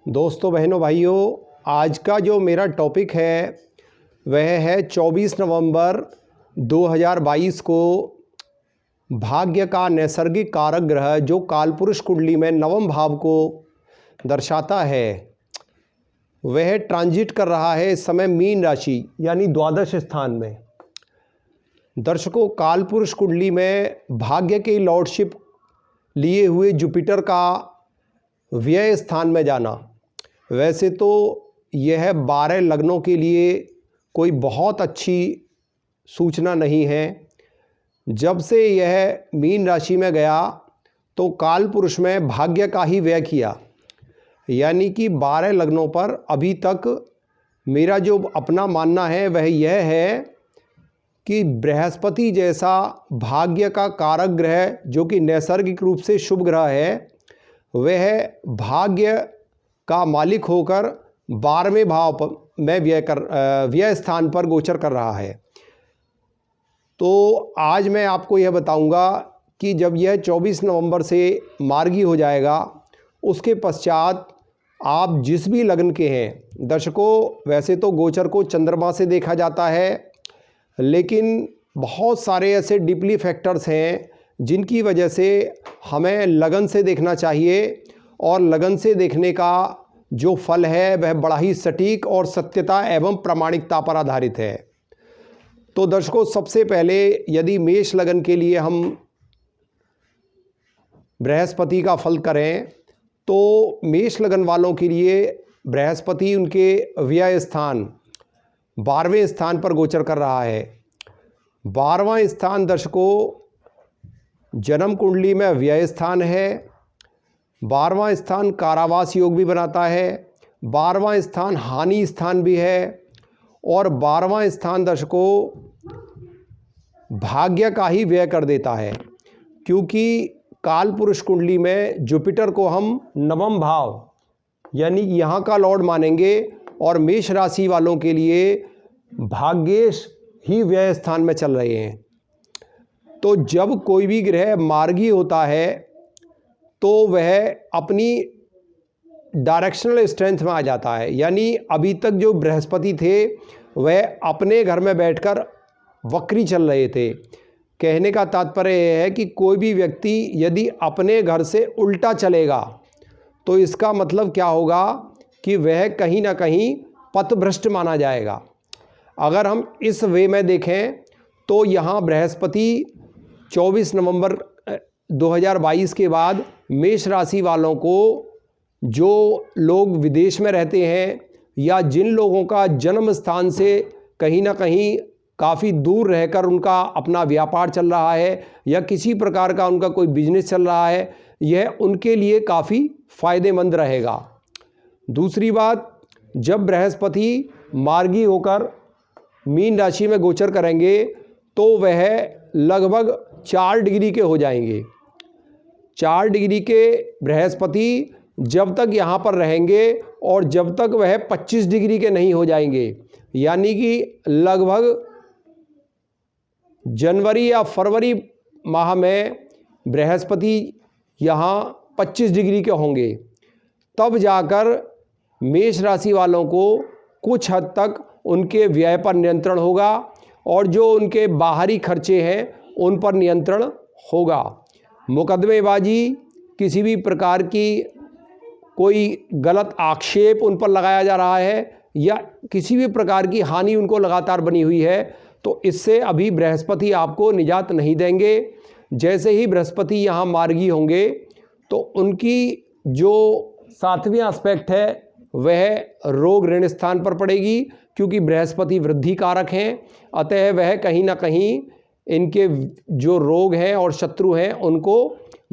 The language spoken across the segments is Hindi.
दोस्तों बहनों भाइयों, आज का जो मेरा टॉपिक है वह है 24 नवंबर 2022 को भाग्य का नैसर्गिक कारक ग्रह जो कालपुरुष कुंडली में नवम भाव को दर्शाता है वह ट्रांजिट कर रहा है इस समय मीन राशि यानी द्वादश स्थान में। दर्शकों, कालपुरुष कुंडली में भाग्य की लॉर्डशिप लिए हुए जुपिटर का व्यय स्थान में जाना वैसे तो यह 12 लग्नों के लिए कोई बहुत अच्छी सूचना नहीं है। जब से यह मीन राशि में गया तो कालपुरुष में भाग्य का ही व्यय किया, यानी कि 12 लग्नों पर अभी तक मेरा जो अपना मानना है वह यह है कि बृहस्पति जैसा भाग्य का कारक ग्रह जो कि नैसर्गिक रूप से शुभ ग्रह है वह भाग्य का मालिक होकर 12वें भाव में व्यय स्थान पर गोचर कर रहा है। तो आज मैं आपको यह बताऊंगा कि जब यह 24 नवंबर से मार्गी हो जाएगा उसके पश्चात आप जिस भी लग्न के हैं, दर्शकों वैसे तो गोचर को चंद्रमा से देखा जाता है, लेकिन बहुत सारे ऐसे डीपली फैक्टर्स हैं जिनकी वजह से हमें लगन से देखना चाहिए और लगन से देखने का जो फल है वह बड़ा ही सटीक और सत्यता एवं प्रामाणिकता पर आधारित है। तो दर्शकों, सबसे पहले यदि मेष लगन के लिए हम बृहस्पति का फल करें तो मेष लगन वालों के लिए बृहस्पति उनके व्यय स्थान 12वें स्थान पर गोचर कर रहा है। 12वां स्थान दर्शकों जन्म कुंडली में व्यय स्थान है। 12वां स्थान कारावास योग भी बनाता है। 12वां स्थान हानि स्थान भी है और 12वां स्थान दर्शकों भाग्य का ही व्यय कर देता है, क्योंकि कालपुरुष कुंडली में जुपिटर को हम नवम भाव यानी यहाँ का लॉर्ड मानेंगे और मेष राशि वालों के लिए भाग्येश ही व्यय स्थान में चल रहे हैं। तो जब कोई भी ग्रह मार्गी होता है तो वह अपनी डायरेक्शनल स्ट्रेंथ में आ जाता है, यानी अभी तक जो बृहस्पति थे वह अपने घर में बैठकर वक्री चल रहे थे। कहने का तात्पर्य यह है कि कोई भी व्यक्ति यदि अपने घर से उल्टा चलेगा तो इसका मतलब क्या होगा कि वह कहीं ना कहीं पथभ्रष्ट माना जाएगा। अगर हम इस वे में देखें तो यहाँ बृहस्पति 24 नवंबर 2022 के बाद मेष राशि वालों को, जो लोग विदेश में रहते हैं या जिन लोगों का जन्म स्थान से कहीं ना कहीं काफ़ी दूर रहकर उनका अपना व्यापार चल रहा है या किसी प्रकार का उनका कोई बिजनेस चल रहा है, यह उनके लिए काफ़ी फ़ायदेमंद रहेगा। दूसरी बात, जब बृहस्पति मार्गी होकर मीन राशि में गोचर करेंगे तो वह लगभग 4 डिग्री के हो जाएंगे। 4 डिग्री के बृहस्पति जब तक यहाँ पर रहेंगे और जब तक वह 25 डिग्री के नहीं हो जाएंगे, यानी कि लगभग जनवरी या फरवरी माह में बृहस्पति यहाँ 25 डिग्री के होंगे, तब जाकर मेष राशि वालों को कुछ हद तक उनके व्यय पर नियंत्रण होगा और जो उनके बाहरी खर्चे हैं उन पर नियंत्रण होगा। मुकदमेबाजी, किसी भी प्रकार की कोई गलत आक्षेप उन पर लगाया जा रहा है या किसी भी प्रकार की हानि उनको लगातार बनी हुई है, तो इससे अभी बृहस्पति आपको निजात नहीं देंगे। जैसे ही बृहस्पति यहाँ मार्गी होंगे तो उनकी जो 7वें एस्पेक्ट है वह रोग ऋण स्थान पर पड़ेगी, क्योंकि बृहस्पति वृद्धि कारक हैं, अतः वह कहीं ना कहीं इनके जो रोग हैं और शत्रु हैं उनको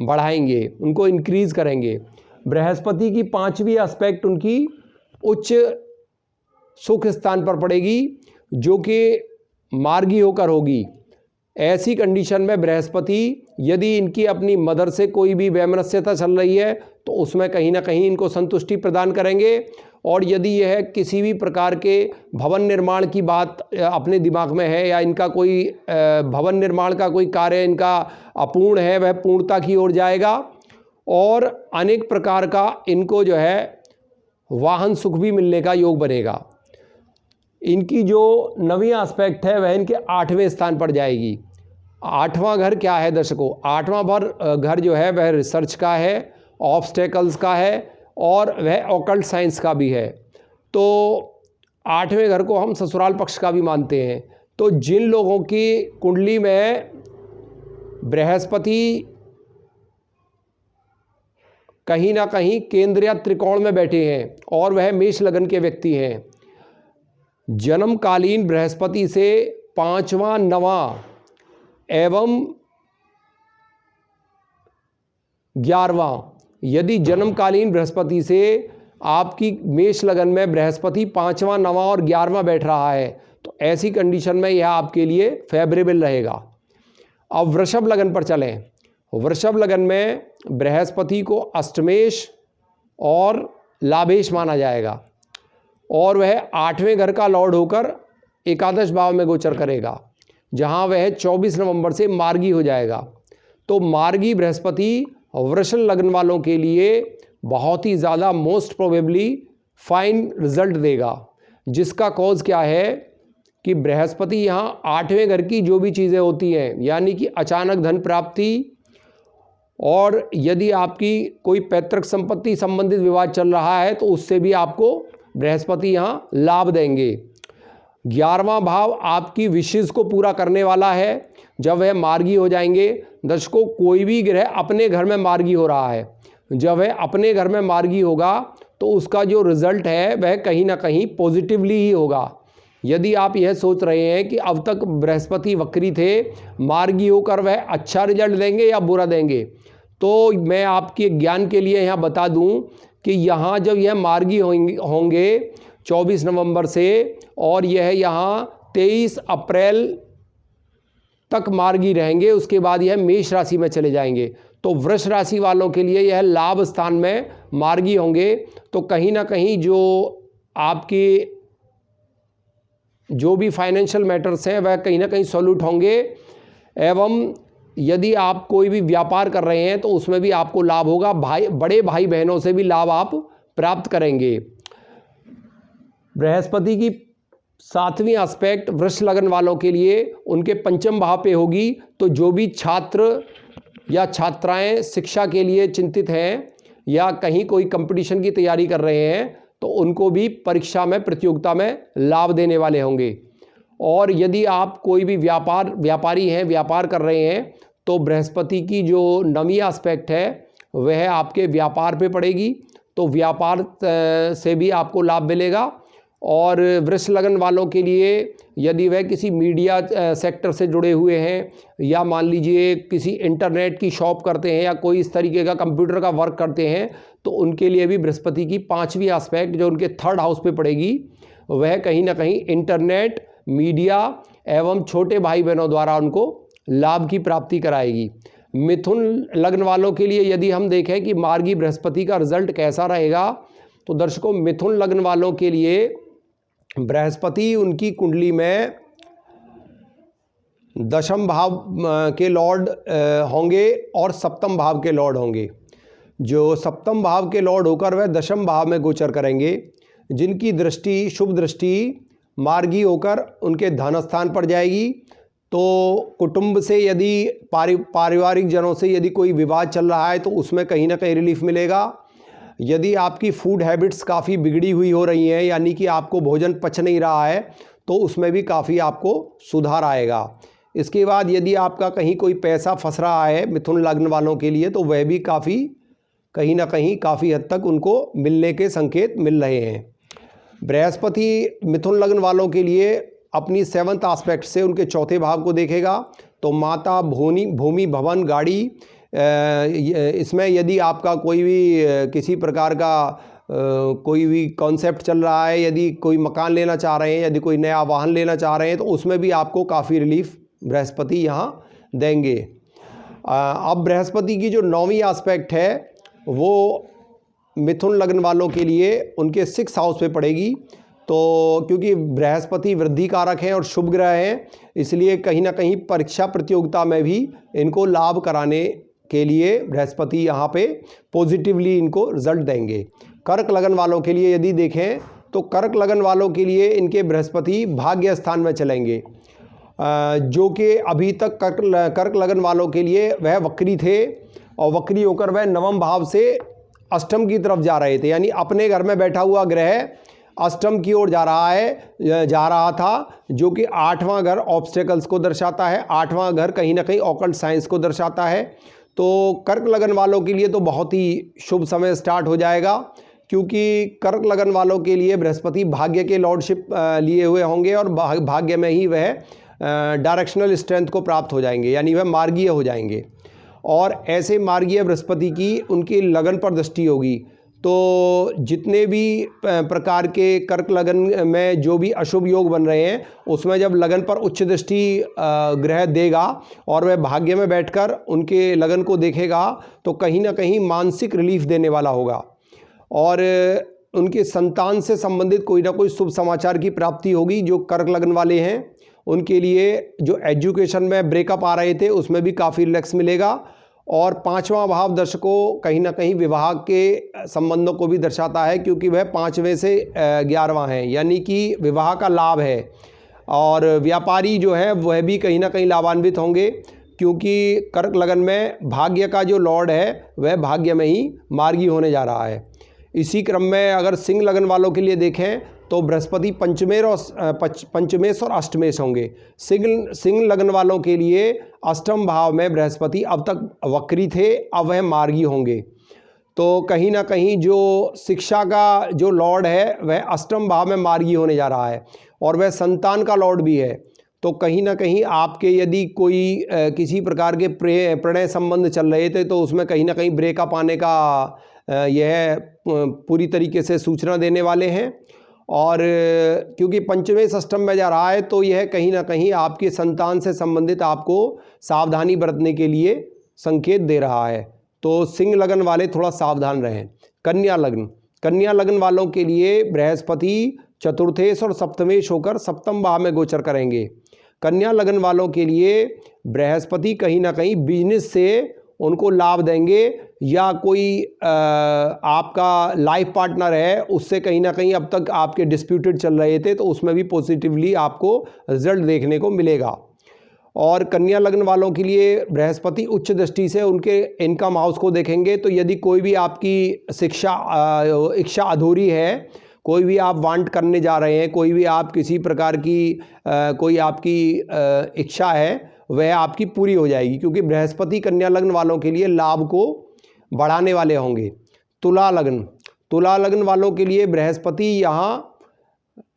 बढ़ाएंगे, उनको इंक्रीज़ करेंगे। बृहस्पति की 5वीं एस्पेक्ट उनकी उच्च सुख स्थान पर पड़ेगी जो कि मार्गी होकर होगी। ऐसी कंडीशन में बृहस्पति यदि इनकी अपनी मदर से कोई भी वैमनस्यता चल रही है तो उसमें कहीं ना कहीं इनको संतुष्टि प्रदान करेंगे, और यदि यह किसी भी प्रकार के भवन निर्माण की बात अपने दिमाग में है या इनका कोई भवन निर्माण का कोई कार्य इनका अपूर्ण है वह पूर्णता की ओर जाएगा और अनेक प्रकार का इनको जो है वाहन सुख भी मिलने का योग बनेगा। इनकी जो नवीं एस्पेक्ट है वह इनके 8वें स्थान पर जाएगी। 8वां घर क्या है दर्शकों? 8वां घर जो है वह रिसर्च का है, ऑब्स्टेकल्स का है और वह ऑकल्ट साइंस का भी है। तो 8वें घर को हम ससुराल पक्ष का भी मानते हैं। तो जिन लोगों की कुंडली में बृहस्पति कहीं ना कहीं केंद्र या त्रिकोण में बैठे हैं और वह मेष लगन के व्यक्ति हैं, जन्मकालीन बृहस्पति से 5वां 9वां एवं 11वां, यदि जन्मकालीन बृहस्पति से आपकी मेष लगन में बृहस्पति 5वां 9वां और 11वां बैठ रहा है तो ऐसी कंडीशन में यह आपके लिए फेवरेबल रहेगा। अब वृषभ लगन पर चलें। वृषभ लगन में बृहस्पति को अष्टमेश और लाभेश माना जाएगा और वह 8वें घर का लॉर्ड होकर एकादश भाव में गोचर करेगा, जहां वह 24 नवंबर से मार्गी हो जाएगा। तो मार्गी बृहस्पति वृषभ लगन वालों के लिए बहुत ही ज़्यादा मोस्ट प्रोबेबली फाइन रिजल्ट देगा, जिसका कॉज क्या है कि बृहस्पति यहाँ 8वें घर की जो भी चीज़ें होती हैं, यानी कि अचानक धन प्राप्ति, और यदि आपकी कोई पैतृक संपत्ति संबंधित विवाद चल रहा है तो उससे भी आपको बृहस्पति यहाँ लाभ देंगे। 11वां भाव आपकी विशेष को पूरा करने वाला है जब वह मार्गी हो जाएंगे। दर्शकों, कोई भी ग्रह अपने घर में मार्गी हो रहा है, जब वह अपने घर में मार्गी होगा तो उसका जो रिजल्ट है वह कहीं ना कहीं पॉजिटिवली ही होगा। यदि आप यह सोच रहे हैं कि अब तक बृहस्पति वक्री थे, मार्गी होकर वह अच्छा रिजल्ट देंगे या बुरा देंगे, तो मैं आपके ज्ञान के लिए यहाँ बता दूं कि यहाँ जब यह मार्गी होंगे 24 नवंबर से और यह यहाँ 23 अप्रैल तक मार्गी रहेंगे, उसके बाद यह मेष राशि में चले जाएंगे। तो वृष राशि वालों के लिए यह लाभ स्थान में मार्गी होंगे, तो कहीं ना कहीं जो आपकी जो भी फाइनेंशियल मैटर्स हैं वह कहीं ना कहीं सॉल्यूट होंगे। एवं यदि आप कोई भी व्यापार कर रहे हैं तो उसमें भी आपको लाभ होगा, बड़े भाई बहनों से भी लाभ आप प्राप्त करेंगे। बृहस्पति की 7वीं एस्पेक्ट वृष लगन वालों के लिए उनके 5म भाव पे होगी। तो जो भी छात्र या छात्राएं शिक्षा के लिए चिंतित हैं या कहीं कोई कंपटीशन की तैयारी कर रहे हैं तो उनको भी परीक्षा में, प्रतियोगिता में लाभ देने वाले होंगे। और यदि आप कोई भी व्यापारी हैं, व्यापार कर रहे हैं, तो बृहस्पति की जो 9वीं एस्पेक्ट है वह आपके व्यापार पे पड़ेगी, तो व्यापार से भी आपको लाभ मिलेगा। और वृष लगन वालों के लिए यदि वह किसी मीडिया सेक्टर से जुड़े हुए हैं या मान लीजिए किसी इंटरनेट की शॉप करते हैं या कोई इस तरीके का कंप्यूटर का वर्क करते हैं, तो उनके लिए भी बृहस्पति की 5वीं एस्पेक्ट जो उनके 3rd हाउस पे पड़ेगी वह कहीं ना कहीं इंटरनेट, मीडिया एवं छोटे भाई बहनों द्वारा उनको लाभ की प्राप्ति कराएगी। मिथुन लग्न वालों के लिए यदि हम देखें कि मार्गी बृहस्पति का रिजल्ट कैसा रहेगा, तो दर्शकों मिथुन लग्न वालों के लिए बृहस्पति उनकी कुंडली में 10म भाव के लॉर्ड होंगे और 7म भाव के लॉर्ड होंगे। जो 7म भाव के लॉर्ड होकर वह 10म भाव में गोचर करेंगे, जिनकी दृष्टि, शुभ दृष्टि मार्गी होकर उनके धन स्थान पर जाएगी। तो कुटुंब से यदि पारिवारिक जनों से यदि कोई विवाद चल रहा है तो उसमें कहीं ना कहीं रिलीफ मिलेगा। यदि आपकी फूड हैबिट्स काफ़ी बिगड़ी हुई हो रही हैं, यानी कि आपको भोजन पच नहीं रहा है, तो उसमें भी काफ़ी आपको सुधार आएगा। इसके बाद यदि आपका कहीं कोई पैसा फंस रहा है मिथुन लग्न वालों के लिए, तो वह भी काफ़ी कहीं ना कहीं काफ़ी हद तक उनको मिलने के संकेत मिल रहे हैं। बृहस्पति मिथुन लग्न वालों के लिए अपनी 7th एस्पेक्ट से उनके 4थे भाव को देखेगा। तो माता, भूमि, भवन, गाड़ी, इसमें यदि आपका कोई भी किसी प्रकार का कोई भी कॉन्सेप्ट चल रहा है, यदि कोई मकान लेना चाह रहे हैं, यदि कोई नया वाहन लेना चाह रहे हैं, तो उसमें भी आपको काफ़ी रिलीफ बृहस्पति यहाँ देंगे। अब बृहस्पति की जो 9वीं एस्पेक्ट है वो मिथुन लग्न वालों के लिए उनके 6th हाउस पे पड़ेगी। तो क्योंकि बृहस्पति वृद्धि कारक हैं और शुभ ग्रह हैं, इसलिए कहीं ना कहीं परीक्षा प्रतियोगिता में भी इनको लाभ कराने के लिए बृहस्पति यहाँ पे पॉजिटिवली इनको रिजल्ट देंगे। कर्क लगन वालों के लिए यदि देखें तो कर्क लगन वालों के लिए इनके बृहस्पति भाग्य स्थान में चलेंगे, जो कि अभी तक कर्क लगन वालों के लिए वह वक्री थे और वक्री होकर वह नवम भाव से अष्टम की तरफ जा रहे थे। यानी अपने घर में बैठा हुआ ग्रह अष्टम की ओर जा रहा था, जो कि 8वां घर ऑब्स्टेकल्स को दर्शाता है, 8वां घर कहीं ना कहीं ऑकल्ट साइंस को दर्शाता है। तो कर्क लगन वालों के लिए तो बहुत ही शुभ समय स्टार्ट हो जाएगा, क्योंकि कर्क लगन वालों के लिए बृहस्पति भाग्य के लॉर्डशिप लिए हुए होंगे और भाग्य में ही वह डायरेक्शनल स्ट्रेंथ को प्राप्त हो जाएंगे, यानी वह मार्गीय हो जाएंगे। और ऐसे मार्गीय बृहस्पति की उनकी लगन पर दृष्टि होगी, तो जितने भी प्रकार के कर्क लगन में जो भी अशुभ योग बन रहे हैं उसमें जब लगन पर उच्च दृष्टि ग्रह देगा और वह भाग्य में बैठकर उनके लगन को देखेगा तो कहीं ना कहीं मानसिक रिलीफ देने वाला होगा और उनके संतान से संबंधित कोई ना कोई शुभ समाचार की प्राप्ति होगी। जो कर्क लगन वाले हैं उनके लिए जो एजुकेशन में ब्रेकअप आ रहे थे उसमें भी काफ़ी रिलैक्स मिलेगा। और 5वां भाव दर्शकों कहीं ना कहीं विवाह के संबंधों को भी दर्शाता है, क्योंकि वह 5वें से 11वां है, यानी कि विवाह का लाभ है। और व्यापारी जो है वह भी कहीं ना कहीं लाभान्वित होंगे, क्योंकि कर्क लगन में भाग्य का जो लॉर्ड है वह भाग्य में ही मार्गी होने जा रहा है। इसी क्रम में अगर सिंह लगन वालों के लिए देखें तो बृहस्पति पंचमेश और अष्टमेश होंगे। सिंह लगन वालों के लिए अष्टम भाव में बृहस्पति अब तक वक्री थे, अब वह मार्गी होंगे। तो कहीं ना कहीं जो शिक्षा का जो लॉर्ड है वह अष्टम भाव में मार्गी होने जा रहा है और वह संतान का लॉर्ड भी है। तो कहीं ना कहीं आपके यदि कोई किसी प्रकार के प्रणय संबंध चल रहे थे तो उसमें कहीं ना कहीं ब्रेकअप आने का यह पूरी तरीके से सूचना देने वाले हैं। और क्योंकि पंचमें अष्टम में जा रहा है तो यह कहीं ना कहीं आपके संतान से संबंधित आपको सावधानी बरतने के लिए संकेत दे रहा है। तो सिंह लगन वाले थोड़ा सावधान रहें। कन्या लगन वालों के लिए बृहस्पति चतुर्थेश और सप्तमेश होकर सप्तम भाव में गोचर करेंगे। कन्या लगन वालों के लिए बृहस्पति कहीं ना कहीं बिजनेस से उनको लाभ देंगे, या कोई आपका लाइफ पार्टनर है उससे कहीं ना कहीं अब तक आपके डिस्प्यूटेड चल रहे थे तो उसमें भी पॉजिटिवली आपको रिजल्ट देखने को मिलेगा। और कन्या लगन वालों के लिए बृहस्पति उच्च दृष्टि से उनके इनकम हाउस को देखेंगे, तो यदि कोई भी आपकी इच्छा अधूरी है, कोई भी आप वांट करने जा रहे हैं, कोई भी आप किसी प्रकार की कोई आपकी इच्छा है वह आपकी पूरी हो जाएगी, क्योंकि बृहस्पति कन्या लगन वालों के लिए लाभ को बढ़ाने वाले होंगे। तुला लगन वालों के लिए बृहस्पति यहाँ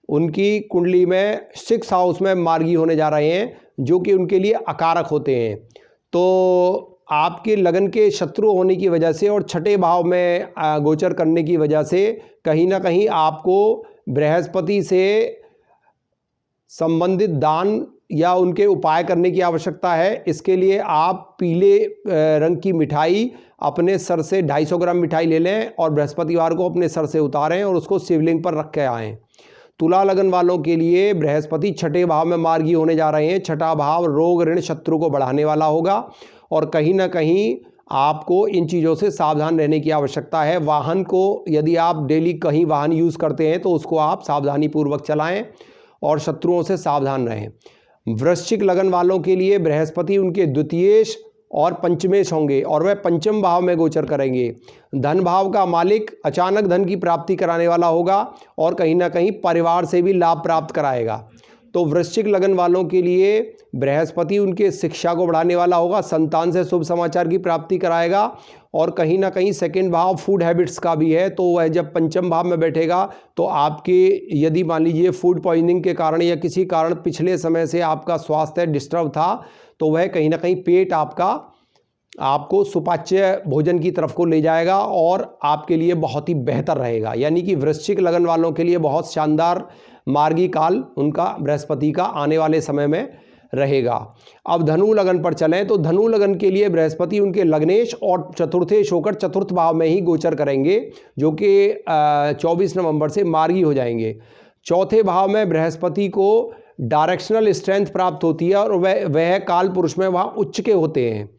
उनकी कुंडली में 6 हाउस में मार्गी होने जा रहे हैं, जो कि उनके लिए अकारक होते हैं। तो आपके लगन के शत्रु होने की वजह से और 6ठे भाव में गोचर करने की वजह से कहीं ना कहीं आपको बृहस्पति से संबंधित दान या उनके उपाय करने की आवश्यकता है। इसके लिए आप पीले रंग की मिठाई अपने सर से 250 ग्राम मिठाई ले लें और बृहस्पतिवार को अपने सर से उतारें और उसको शिवलिंग पर रख के आएँ। तुला लगन वालों के लिए बृहस्पति 6ठे भाव में मार्गी होने जा रहे हैं। 6ठा भाव रोग ऋण शत्रु को बढ़ाने वाला होगा और कहीं ना कहीं आपको इन चीज़ों से सावधान रहने की आवश्यकता है। वाहन को यदि आप डेली कहीं वाहन यूज़ करते हैं तो उसको आप सावधानीपूर्वक चलाएं और शत्रुओं से सावधान रहें। वृश्चिक लगन वालों के लिए बृहस्पति उनके द्वितीयेश और पंचमेश होंगे और वह पंचम भाव में गोचर करेंगे। धन भाव का मालिक अचानक धन की प्राप्ति कराने वाला होगा और कहीं ना कहीं परिवार से भी लाभ प्राप्त कराएगा। तो वृश्चिक लगन वालों के लिए बृहस्पति उनके शिक्षा को बढ़ाने वाला होगा, संतान से शुभ समाचार की प्राप्ति कराएगा और कहीं ना कहीं सेकंड भाव फूड हैबिट्स का भी है। तो वह जब पंचम भाव में बैठेगा तो आपके यदि मान लीजिए फूड पॉइजनिंग के कारण या किसी कारण पिछले समय से आपका स्वास्थ्य डिस्टर्ब था तो वह कहीं ना कहीं पेट आपको सुपाच्य भोजन की तरफ को ले जाएगा और आपके लिए बहुत ही बेहतर रहेगा। यानी कि वृश्चिक लगन वालों के लिए बहुत शानदार मार्गी काल उनका बृहस्पति का आने वाले समय में रहेगा। अब धनु लगन पर चलें तो धनु लगन के लिए बृहस्पति उनके लग्नेश और चतुर्थेश होकर चतुर्थ भाव में ही गोचर करेंगे, जो कि 24 नवंबर से मार्गी हो जाएंगे। चौथे भाव में बृहस्पति को डायरेक्शनल स्ट्रेंथ प्राप्त होती है और वह काल पुरुष में वहाँ उच्च के होते हैं।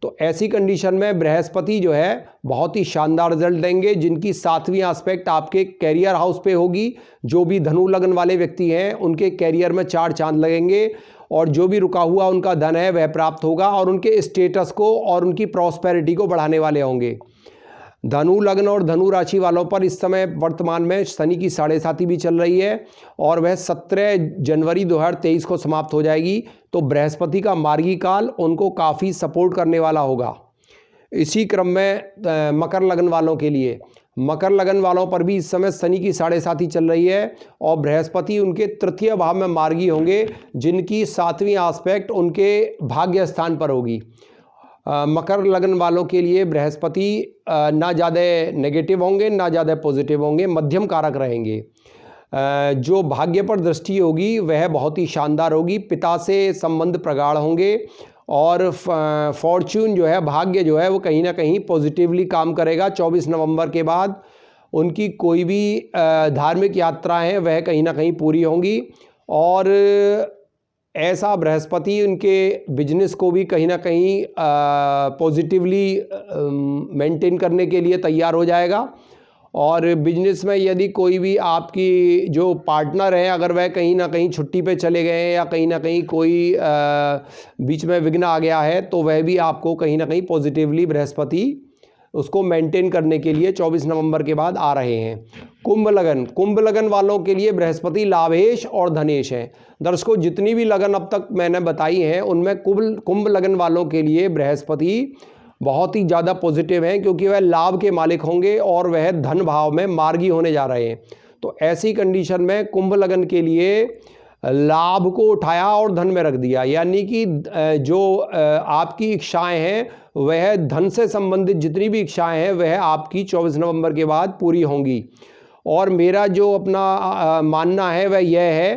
तो ऐसी कंडीशन में बृहस्पति जो है बहुत ही शानदार रिजल्ट देंगे, जिनकी 7वीं एस्पेक्ट आपके कैरियर हाउस पे होगी। जो भी धनु लग्न वाले व्यक्ति हैं उनके कैरियर में 4 चांद लगेंगे और जो भी रुका हुआ उनका धन है वह प्राप्त होगा और उनके स्टेटस को और उनकी प्रॉस्पेरिटी को बढ़ाने वाले होंगे। धनु लग्न और धनु राशि वालों पर इस समय वर्तमान में शनि की 7.5 भी चल रही है और वह 17 जनवरी 2023 को समाप्त हो जाएगी। तो बृहस्पति का मार्गी काल उनको काफ़ी सपोर्ट करने वाला होगा। इसी क्रम में मकर लग्न वालों के लिए, मकर लग्न वालों पर भी इस समय शनि की 7.5 चल रही है और बृहस्पति उनके तृतीय भाव में मार्गी होंगे, जिनकी 7वीं एस्पेक्ट उनके भाग्य स्थान पर होगी। मकर लग्न वालों के लिए बृहस्पति ना ज़्यादा नेगेटिव होंगे ना ज़्यादा पॉजिटिव होंगे, मध्यम कारक रहेंगे। जो भाग्य पर दृष्टि होगी वह बहुत ही शानदार होगी। पिता से संबंध प्रगाढ़ होंगे और फॉर्च्यून जो है, भाग्य जो है वो कहीं ना कहीं पॉजिटिवली काम करेगा। 24 नवंबर के बाद उनकी कोई भी धार्मिक यात्राएं हैं वह कहीं ना कहीं पूरी होंगी और ऐसा बृहस्पति उनके बिजनेस को भी कहीं ना कहीं पॉजिटिवली मेंटेन करने के लिए तैयार हो जाएगा। और बिजनेस में यदि कोई भी आपकी जो पार्टनर है अगर वह कहीं ना कहीं छुट्टी पे चले गए हैं या कहीं ना कहीं कोई बीच में विघ्न आ गया है तो वह भी आपको कहीं ना कहीं पॉजिटिवली बृहस्पति उसको मेंटेन करने के लिए 24 नवंबर के बाद आ रहे हैं। कुंभ लगन वालों के लिए बृहस्पति लाभेश और धनेश हैं। दर्शकों, जितनी भी लगन अब तक मैंने बताई हैं उनमें कुंभ लगन वालों के लिए बृहस्पति बहुत ही ज़्यादा पॉजिटिव हैं, क्योंकि वह लाभ के मालिक होंगे और वह धन भाव में मार्गी होने जा रहे हैं। तो ऐसी कंडीशन में कुंभ लगन के लिए लाभ को उठाया और धन में रख दिया, यानी कि जो आपकी इच्छाएं हैं वह धन से संबंधित जितनी भी इच्छाएं हैं वह आपकी 24 नवंबर के बाद पूरी होंगी। और मेरा जो अपना मानना है वह यह है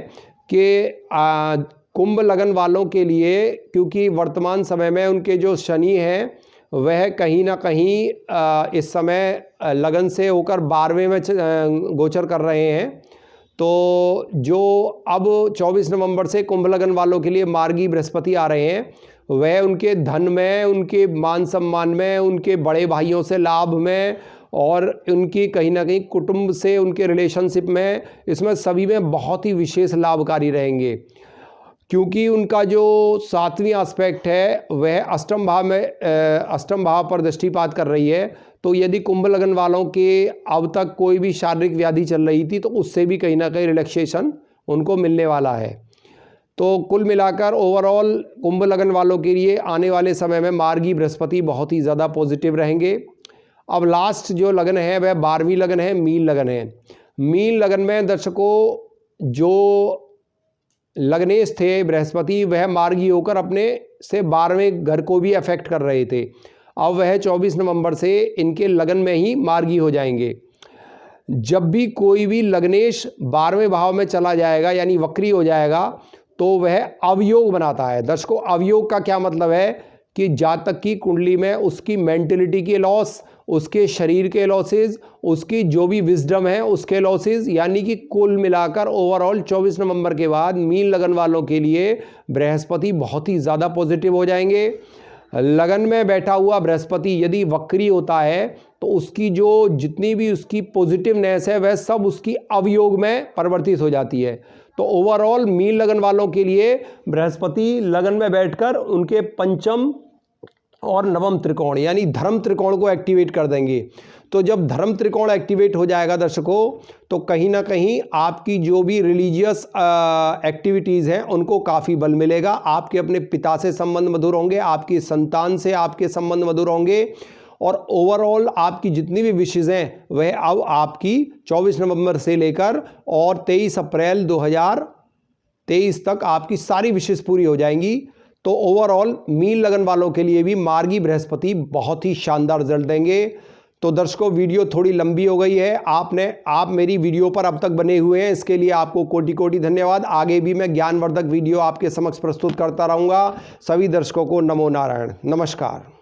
कि कुंभ लगन वालों के लिए, क्योंकि वर्तमान समय में उनके जो शनि हैं वह कहीं ना कहीं इस समय लगन से होकर 12वें में गोचर कर रहे हैं, तो जो अब 24 नवंबर से कुंभ लगन वालों के लिए मार्गी बृहस्पति आ रहे हैं वह उनके धन में, उनके मान सम्मान में, उनके बड़े भाइयों से लाभ में और उनकी कहीं ना कहीं कुटुंब से उनके रिलेशनशिप में, इसमें सभी में बहुत ही विशेष लाभकारी रहेंगे। क्योंकि उनका जो 7वीं एस्पेक्ट है वह अष्टम भाव पर दृष्टिपात कर रही है। तो यदि कुंभ लगन वालों के अब तक कोई भी शारीरिक व्याधि चल रही थी तो उससे भी कहीं ना कहीं रिलैक्सेशन उनको मिलने वाला है। तो कुल मिलाकर ओवरऑल कुंभ लगन वालों के लिए आने वाले समय में मार्गी बृहस्पति बहुत ही ज़्यादा पॉजिटिव रहेंगे। अब लास्ट जो लगन है वह 12वीं लगन है, मीन लगन है। मीन लगन में दर्शकों जो लग्नेश थे बृहस्पति वह मार्गी होकर अपने से 12वें घर को भी अफेक्ट कर रहे थे। अब वह 24 नवंबर से इनके लगन में ही मार्गी हो जाएंगे। जब भी कोई भी लग्नेश 12वें भाव में चला जाएगा यानी वक्री हो जाएगा तो वह अवयोग बनाता है। दर्शकों, अवयोग का क्या मतलब है कि जातक की कुंडली में उसकी मेंटलिटी के लॉस, उसके शरीर के लॉसेज, उसकी जो भी विजडम है उसके लॉसेज, यानी कि कुल मिलाकर ओवरऑल 24 नवंबर के बाद मीन लगन वालों के लिए बृहस्पति बहुत ही ज़्यादा पॉजिटिव हो जाएंगे। लगन में बैठा हुआ बृहस्पति यदि वक्री होता है तो उसकी जो जितनी भी उसकी पॉजिटिवनेस है वह सब उसकी अवयोग में परिवर्तित हो जाती है। तो ओवरऑल मीन लगन वालों के लिए बृहस्पति लगन में बैठकर उनके पंचम और नवम त्रिकोण यानी धर्म त्रिकोण को एक्टिवेट कर देंगे। तो जब धर्म त्रिकोण एक्टिवेट हो जाएगा दर्शकों तो कहीं ना कहीं आपकी जो भी रिलीजियस एक्टिविटीज़ हैं उनको काफ़ी बल मिलेगा। आपके अपने पिता से संबंध मधुर होंगे, आपकी संतान से आपके संबंध मधुर होंगे और ओवरऑल आपकी जितनी भी विशेज़ हैं वह अब आपकी 24 नवंबर से लेकर और 23 अप्रैल 2023 तक आपकी सारी विशेष पूरी हो जाएंगी। तो ओवरऑल मीन लगन वालों के लिए भी मार्गी बृहस्पति बहुत ही शानदार रिजल्ट देंगे। तो दर्शकों, वीडियो थोड़ी लंबी हो गई है, आप मेरी वीडियो पर अब तक बने हुए हैं, इसके लिए आपको कोटि कोटि धन्यवाद। आगे भी मैं ज्ञानवर्धक वीडियो आपके समक्ष प्रस्तुत करता रहूँगा। सभी दर्शकों को नमो नारायण, नमस्कार।